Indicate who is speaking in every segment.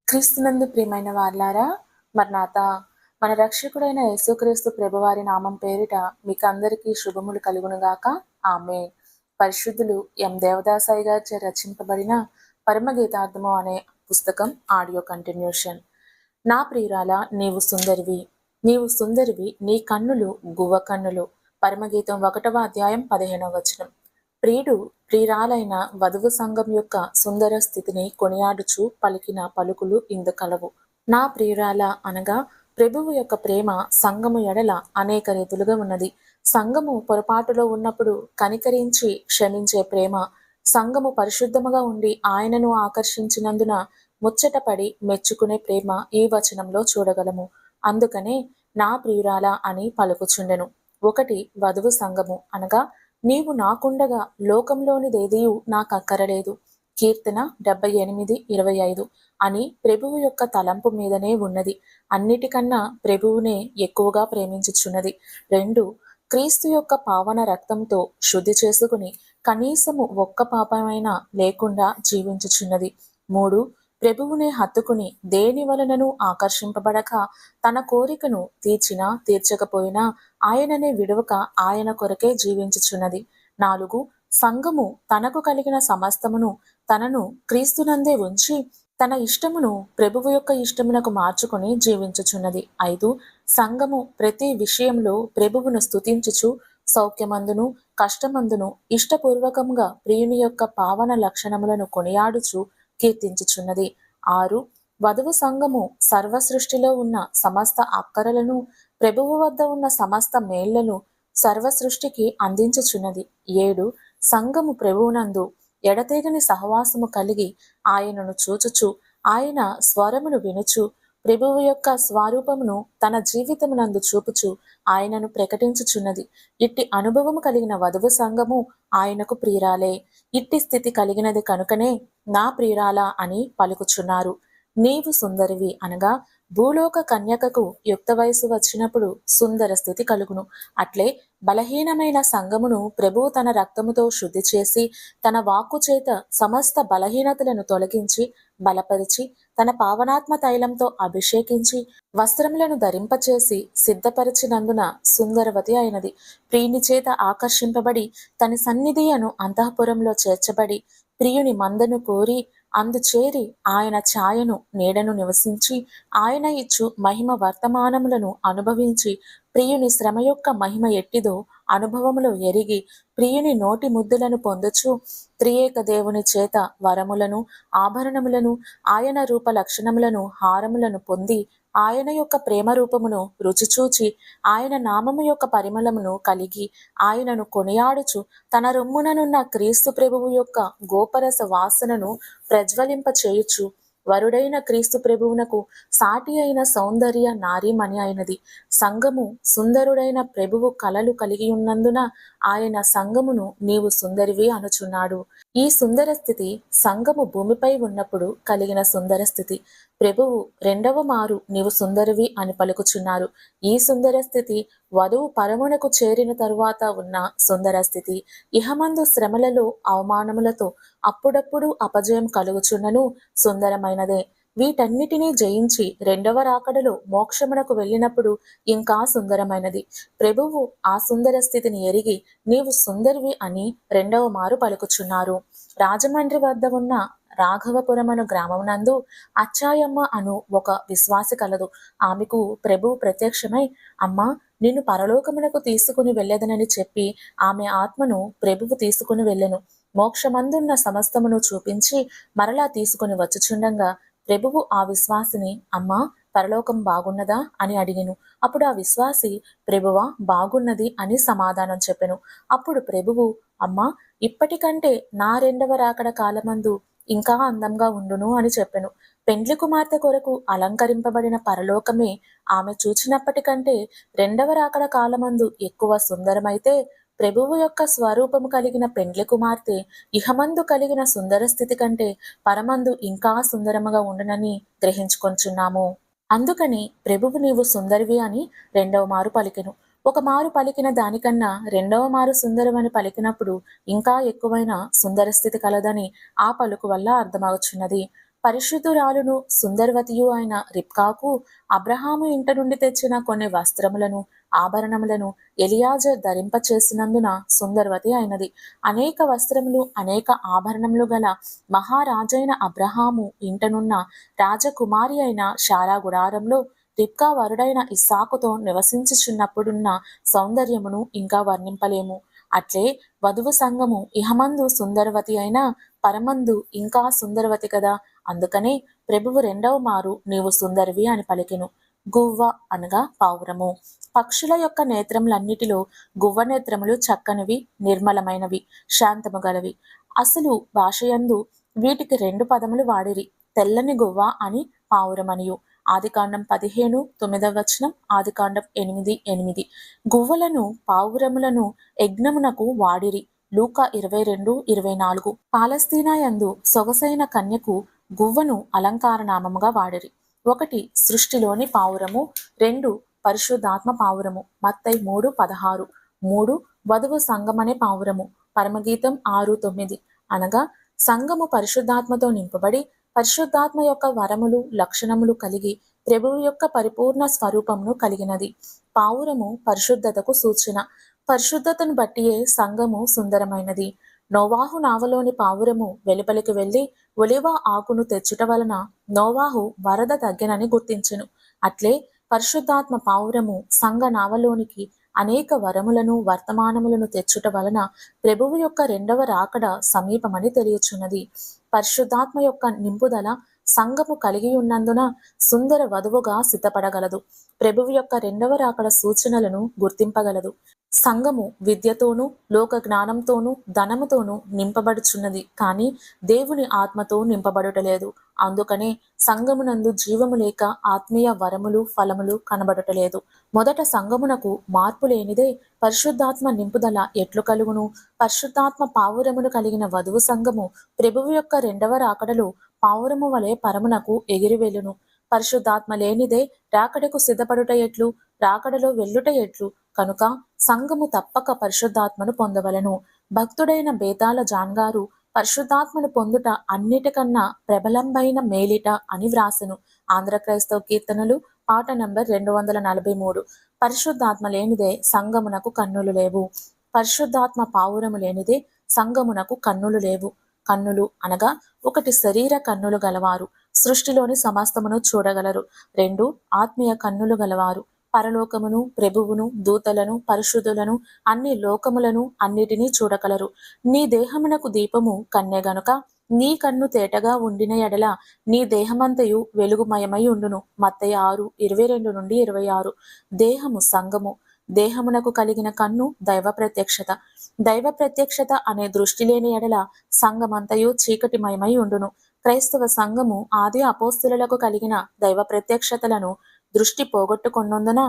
Speaker 1: క్రీస్తునందు ప్రియమైన వార్లారా, మర్నాత మన రక్షకుడైన యేసుక్రీస్తు ప్రభువారి నామం పేరిట మీకు అందరికీ శుభములు కలుగునుగాక. ఆమె పరిశుద్ధులు ఎం దేవదాసాయి గారిచే రచింపబడిన పరమగీతార్థము అనే పుస్తకం ఆడియో కంటిన్యూషన్. నా ప్రియురాల, నీవు సుందరివి, నీవు సుందరివి, నీ కన్నులు గువ్వ కన్నులు. పరమగీతం 1వ అధ్యాయం 15వ వచనం. ప్రియుడు ప్రియురాలైన వధువు సంఘం యొక్క సుందర స్థితిని కొనియాడుచు పలికిన పలుకులు ఇందు కలవు. నా ప్రియురాల అనగా ప్రభువు యొక్క ప్రేమ సంఘము ఎడల అనేక రీతులుగా ఉన్నది. సంఘము పొరపాటులో ఉన్నప్పుడు కనికరించి క్షమించే ప్రేమ, సంఘము పరిశుద్ధముగా ఉండి ఆయనను ఆకర్షించినందున ముచ్చటపడి మెచ్చుకునే ప్రేమ ఈ వచనంలో చూడగలము. అందుకనే నా ప్రియురాల అని పలుకుచుండెను. 1 వధువు సంఘము అనగా నీవు నాకుండగా లోకంలోనిదేదియు నాకక్కరలేదు. కీర్తన 78:25 అని ప్రభువు యొక్క తలంపు మీదనే ఉన్నది. అన్నిటికన్నా ప్రభువునే ఎక్కువగా ప్రేమించుచున్నది. 2 క్రీస్తు యొక్క పావన రక్తంతో శుద్ధి చేసుకుని కనీసము ఒక్క పాపమైనా లేకుండా జీవించుచున్నది. 3 ప్రభువునే హత్తుకుని దేని వలనను ఆకర్షింపబడక తన కోరికను తీర్చినా తీర్చకపోయినా ఆయననే విడవక ఆయన కొరకే జీవించుచున్నది. 4 సంఘము తనకు కలిగిన సమస్తమును తనను క్రీస్తునందే ఉంచి తన ఇష్టమును ప్రభువు యొక్క ఇష్టమునకు మార్చుకొని జీవించుచున్నది. 5 సంఘము ప్రతి విషయంలో ప్రభువును స్తుతించుచు సౌఖ్యమందును కష్టమందును ఇష్టపూర్వకంగా ప్రియుని యొక్క పావన లక్షణములను కొనియాడుచు కీర్తించుచున్నది. 6 వధువు సంఘము సర్వ సృష్టిలో ఉన్న సమస్త అక్కరలను, ప్రభువు వద్ద ఉన్న సమస్త మేళ్లను సర్వ సృష్టికి అందించుచున్నది. 7 సంఘము ప్రభువునందు ఎడతెగని సహవాసము కలిగి ఆయనను చూచుచు ఆయన స్వరమును వినుచు ప్రభువు యొక్క స్వరూపమును తన జీవితమునందు చూపుచు ఆయనను ప్రకటించుచున్నది. ఇట్టి అనుభవము కలిగిన వధువు సంఘము ఆయనకు ప్రియురాలే. ఇట్టి స్థితి కలిగినది కనుకనే నా ప్రియురాల అని పలుకుచున్నారు. నీవు సుందరివి అనగా భూలోక కన్యకకు యుక్త వయసు వచ్చినప్పుడు సుందర స్థితి కలుగును. అట్లే బలహీనమైన సంఘమును ప్రభువు తన రక్తముతో శుద్ధి చేసి తన వాక్కు చేత సమస్త బలహీనతలను తొలగించి బలపరిచి తన పావనాత్మ తైలంతో అభిషేకించి వస్త్రములను ధరింపచేసి సిద్ధపరిచినందున సుందరవతి అయినది. ప్రియుని చేత ఆకర్షింపబడి తన సన్నిధి అను అంతఃపురంలో చేర్చబడి ప్రియుని మందను కోరి అందు చేరి ఆయన ఛాయను నీడను నివసించి ఆయన ఇచ్చు మహిమ వర్తమానములను అనుభవించి ప్రియుని శ్రమ యొక్క మహిమ ఎట్టిదో అనుభవములో ఎరిగి ప్రియుని నోటి ముద్దులను పొందుచు త్రియేక దేవుని చేత వరములను ఆభరణములను ఆయన రూప లక్షణములను హారములను పొంది ఆయన యొక్క ప్రేమ రూపమును రుచిచూచి ఆయన నామము యొక్క పరిమళమును కలిగి ఆయనను కొనియాడుచు తన రొమ్ముననున్న క్రీస్తు ప్రభువు యొక్క గోపరస వాసనను ప్రజ్వలింప చేయుచు వరుడైన క్రీస్తు ప్రభువునకు సాటి అయిన సౌందర్య నారీమణి అయినది. సంఘము సుందరుడైన ప్రభువు కలలు కలిగి ఉన్నందున ఆయన సంఘమును నీవు సుందరివి అనుచున్నాడు. ఈ సుందర స్థితి సంఘము భూమిపై ఉన్నప్పుడు కలిగిన సుందర స్థితి. ప్రభువు 2వ మారు నీవు సుందరివి అని పలుకుచున్నారు. ఈ సుందర స్థితి వధువు పరమునకు చేరిన తరువాత ఉన్న సుందర స్థితి. ఇహమందు శ్రమలలో అవమానములతో అప్పుడప్పుడు అపజయం కలుగుచున్నను సుందరమైనదే. వీటన్నిటినీ జయించి 2వ రాకడలో మోక్షమునకు వెళ్ళినప్పుడు ఇంకా సుందరమైనది. ప్రభువు ఆ సుందర స్థితిని ఎరిగి నీవు సుందరివి అని 2వ మారు పలుకుచున్నారు. రాజమండ్రి వద్ద ఉన్న రాఘవపురమను గ్రామమునందు అచ్చాయమ్మ అను ఒక విశ్వాసి కలదు. ఆమెకు ప్రభువు ప్రత్యక్షమై, అమ్మా, నిన్ను పరలోకమునకు తీసుకుని వెళ్ళదనని చెప్పి ఆమె ఆత్మను ప్రభువు తీసుకుని వెళ్ళెను. మోక్షమందున్న సమస్తమును చూపించి మరలా తీసుకుని వచ్చుచుండగా ప్రభువు ఆ విశ్వాసిని, అమ్మా, పరలోకం బాగున్నదా అని అడిగెను. అప్పుడు ఆ విశ్వాసి, ప్రభువా, బాగున్నది అని సమాధానం చెప్పెను. అప్పుడు ప్రభువు, అమ్మా, ఇప్పటికంటే నా 2వ రాకడ కాలమందు ఇంకా అందంగా ఉండును అని చెప్పెను. పెండ్లి కుమార్తె కొరకు అలంకరింపబడిన పరలోకమే ఆమె చూచినప్పటికంటే 2వ రాకడ కాలమందు ఎక్కువ సుందరమైతే ప్రభువు యొక్క స్వరూపము కలిగిన పెండ్లి కుమార్తె ఇహమందు కలిగిన సుందర స్థితి కంటే పరమందు ఇంకా సుందరముగా ఉండునని గ్రహించుకొంచున్నాము. అందుకని ప్రభువు నీవు సుందరివి అని 2వ మారు పలికెను. ఒక మారు పలికిన దానికన్నా 2వ మారు సుందరమని పలికినప్పుడు ఇంకా ఎక్కువైన సుందర స్థితి కలదని ఆ పలుకు వల్ల అర్థమవుచున్నది. పరిశుద్ధురాలును సుందరవతియు అయిన రిబ్కాకు అబ్రహాము ఇంట నుండి తెచ్చిన కొన్ని వస్త్రములను ఆభరణములను ఎలియాజర్ ధరింపచేసినందున సుందరవతి అయినది. అనేక వస్త్రములు అనేక ఆభరణములు గల మహారాజైన అబ్రహాము ఇంటనున్న రాజకుమారి అయిన శారా గుడారంలో రిబ్కా వరుడైన ఇస్సాకుతో నివసించుచున్నప్పుడున్న సౌందర్యమును ఇంకా వర్ణింపలేము. అట్లే వధువు సంఘము ఇహమందు సుందరవతి అయినా పరమందు ఇంకా సుందరవతి కదా. అందుకనే ప్రభువు రెండవ మారు నీవు సుందరివి అని పలికెను. గువ్వ అనగా పావురము. పక్షుల యొక్క నేత్రములన్నిటిలో గువ్వ నేత్రములు చక్కనివి, నిర్మలమైనవి, శాంతము గలవి. అసలు భాషయందు వీటికి రెండు పదములు వాడిరి, తెల్లని గువ్వ అని పావురమనియు. ఆదికాండం 15:9 ఆదికాండం 8:8. గువ్వలను పావురములను యజ్ఞమునకు వాడిరి. లూకా 22:24. పాలస్తీనా యందు సొగసైన కన్యకు గువ్వను అలంకార నామముగా వాడిరి. 1 సృష్టిలోని పావురము, 2 పరిశుద్ధాత్మ పావురము. మత్తయి 3:16. 3 వధువు సంఘమనే పావురము. పరమగీతం 6:9. అనగా సంఘము పరిశుద్ధాత్మతో నింపబడి పరిశుద్ధాత్మ యొక్క వరములు లక్షణములు కలిగి ప్రభువు యొక్క పరిపూర్ణ స్వరూపమును కలిగినది. పావురము పరిశుద్ధతకు సూచన. పరిశుద్ధతను బట్టియే సంఘము సుందరమైనది. నోవాహు నావలోని పావురము వెలుపలికి వెళ్లి ఒలివ ఆకును తెచ్చుట వలన నోవాహు వరద తగ్గెనని గుర్తించెను. అట్లే పరిశుద్ధాత్మ పావురము సంఘ నావలోనికి అనేక వరములను వర్తమానములను తెచ్చుట వలన ప్రభువు యొక్క రెండవ రాకడ సమీపమని తెలియచున్నది. పరిశుద్ధాత్మ యొక్క నింపుదల సంఘము కలిగి ఉన్నందున సుందర వధువుగా సిద్ధపడగలదు. ప్రభువు యొక్క రెండవ రాకడ సూచనలను గుర్తింపగలదు. సంఘము విద్యతోనూ లోక జ్ఞానంతోనూ ధనముతోనూ నింపబడుచున్నది, కానీ దేవుని ఆత్మతో నింపబడుటలేదు. అందుకనే సంఘమునందు జీవము లేక ఆత్మీయ వరములు ఫలములు కనబడుటలేదు. మొదట సంఘమునకు మార్పు లేనిదే పరిశుద్ధాత్మ నింపుదల ఎట్లు కలుగును? పరిశుద్ధాత్మ పావురమును కలిగిన వధువు సంఘము ప్రభువు యొక్క రెండవ రాకడలో పావురము వలె పరమునకు ఎగిరివెళ్ళును. పరిశుద్ధాత్మ లేనిదే రాకడకు సిద్ధపడుట ఎట్లు? రాకడలో వెళ్ళుట ఎట్లు? కనుక సంఘము తప్పక పరిశుద్ధాత్మను పొందవలను. భక్తుడైన బేతాల జాన్గారు పరిశుద్ధాత్మను పొందుట అన్నిటికన్నా ప్రబలంబైన మేలిట అని వ్రాసెను. ఆంధ్ర క్రైస్తవ కీర్తనలు పాట నంబర్ 243. పరిశుద్ధాత్మ లేనిదే సంఘమునకు కన్నులు లేవు. పరిశుద్ధాత్మ పావురము లేనిదే సంఘమునకు కన్నులు లేవు. కన్నులు అనగా 1 శరీర కన్నులు గలవారు సృష్టిలోని సమస్తమును చూడగలరు. 2 ఆత్మీయ కన్నులు గలవారు పరలోకమును ప్రభువును దూతలను పరిశుద్ధులను అన్ని లోకములను అన్నిటినీ చూడగలరు. నీ దేహమునకు దీపము కన్య గనుక నీ కన్ను తేటగా ఉండిన ఎడల నీ దేహమంతయు వెలుగుమయమై ఉండును. మత్తయి 6:22-26. దేహము సంఘము. దేహమునకు కలిగిన కన్ను దైవ ప్రత్యక్షత. దైవ ప్రత్యక్షత అనే దృష్టి లేని ఎడల సంఘమంతయు చీకటిమయమై ఉండును. క్రైస్తవ సంఘము ఆది అపోస్తలులకు కలిగిన దైవ ప్రత్యక్షతలను దృష్టి పోగొట్టుకొన్నందున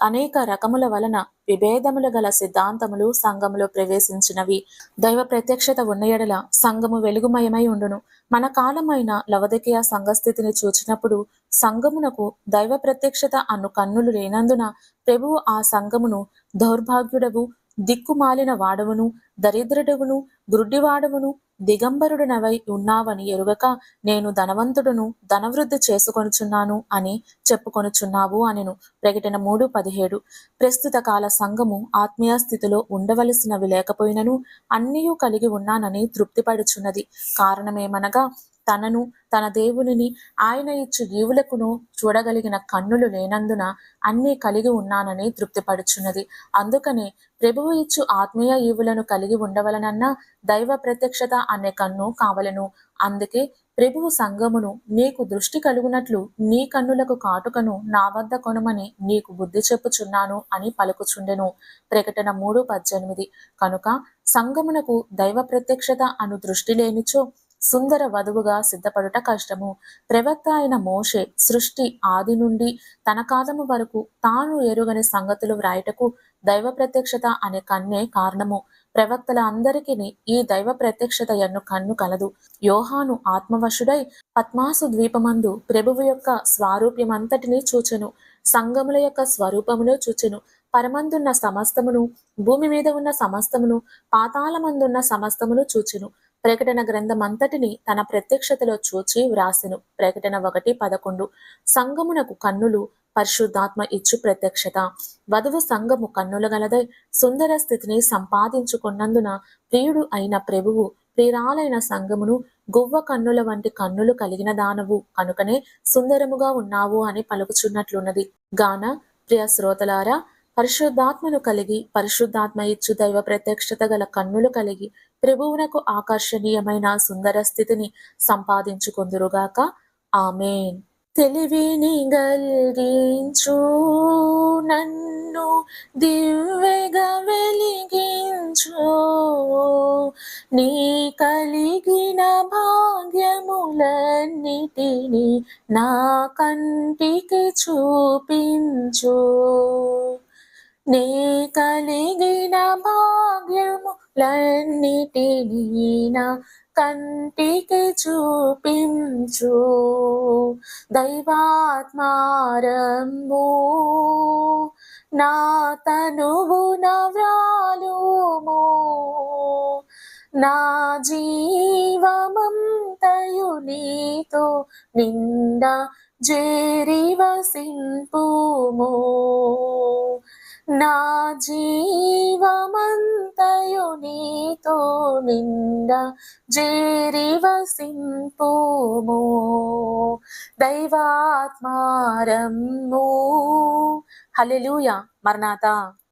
Speaker 1: అనేక రకముల వలన విభేదములు గల సిద్ధాంతములు సంఘములో ప్రవేశించినవి. దైవ ప్రత్యక్షత ఉన్న ఎడల సంఘము వెలుగుమయమై ఉండును. మన కాలమైన లవదికయ సంఘస్థితిని చూచినప్పుడు సంఘమునకు దైవ ప్రత్యక్షత అను కన్నులు లేనందున ప్రభువు ఆ సంఘమును దౌర్భాగ్యుడవు, దిక్కుమాలిన వాడవును, దరిద్రుడవును, గ్రుడ్డివాడవును, దిగంబరుడునవై ఉన్నావని ఎరుగక నేను ధనవంతుడును ధనవృద్ధి చేసుకొనుచున్నాను అని చెప్పుకొనుచున్నావు అనెను. ప్రకటన 3:17. ప్రస్తుత కాల సంఘము ఆత్మీయ స్థితిలో ఉండవలసినవి లేకపోయినను అన్నీయూ కలిగి ఉన్నానని తృప్తిపడుచున్నది. కారణమేమనగా తనను తన దేవునిని ఆయన ఇచ్చు ఈవులకును చూడగలిగిన కన్నులు లేనందున అన్నీ కలిగి ఉన్నానని తృప్తిపడుచున్నది. అందుకనే ప్రభువు ఇచ్చు ఆత్మీయ ఈవులను కలిగి ఉండవలనన్నా దైవ ప్రత్యక్షత అనే కన్ను కావలను. అందుకే ప్రభువు సంఘమును నీకు దృష్టి కలుగునట్లు నీ కన్నులకు కాటుకను నా వద్ద కొనుమని నీకు బుద్ధి చెప్పుచున్నాను అని పలుకుచుండెను. ప్రకటన 3:18. కనుక సంఘమునకు దైవ ప్రత్యక్షత అను దృష్టి లేనిచో సుందర వధువుగా సిద్ధపడుట కష్టము. ప్రవక్త అయిన మోషే సృష్టి ఆది నుండి తన కాలము వరకు తాను ఎరుగని సంగతులు వ్రాయటకు దైవ ప్రత్యక్షత అనే కన్నే కారణము. ప్రవక్తల అందరికీ ఈ దైవ ప్రత్యక్షత ఎన్ను కన్ను కలదు. యోహాను ఆత్మవశుడై పద్మాసు ద్వీపమందు ప్రభువు యొక్క స్వారూప్యమంతటినీ చూచెను. సంఘముల యొక్క స్వరూపమును చూచెను. పరమందున్న సమస్తమును, భూమి మీద ఉన్న సమస్తమును, పాతాళమందున్న సమస్తమును చూచెను. ప్రకటన గ్రంథమంతటిని తన ప్రత్యక్షతలో చూచి వ్రాసెను. ప్రకటన 1:11. సంఘమునకు కన్నులు పరిశుద్ధాత్మ ఇచ్చు ప్రత్యక్షత. వధువు సంఘము కన్నుల గలదై సుందర స్థితిని సంపాదించుకున్నందున ప్రియుడు అయిన ప్రభువు ప్రియురాలైన సంఘమును గువ్వ కన్నుల వంటి కన్నులు కలిగిన దానవు కనుకనే సుందరముగా ఉన్నావు అని పలుకుచున్నట్లున్నది గాన. ప్రియ శ్రోతలారా, పరిశుద్ధాత్మను కలిగి పరిశుద్ధాత్మ ఇచ్చు దైవ ప్రత్యక్షత గల కన్నులు కలిగి ప్రభువునకు ఆకర్షణీయమైన సుందర స్థితిని సంపాదించుకొందురుగాక. ఆమేన్. తెలివిని గల్గించు నన్ను దివ్వెగా వెలిగించు, నీ కలిగిన భాగ్యములన్నిటినీ నా కంటికి చూపించు, నీ కలిగిన భాగ్యములన్నిటినీ నా కంటికి చూపించు. దైవాత్మారము నా తనువున వ్రాలుము, నా జీవమంతయు నీతో నిండా జేరి వసింపుము, నా జీవమంతయు నీతో నిండా జేరి వసింపుము. దైవాత్మారము. హల్లెలూయా. మరణాతా.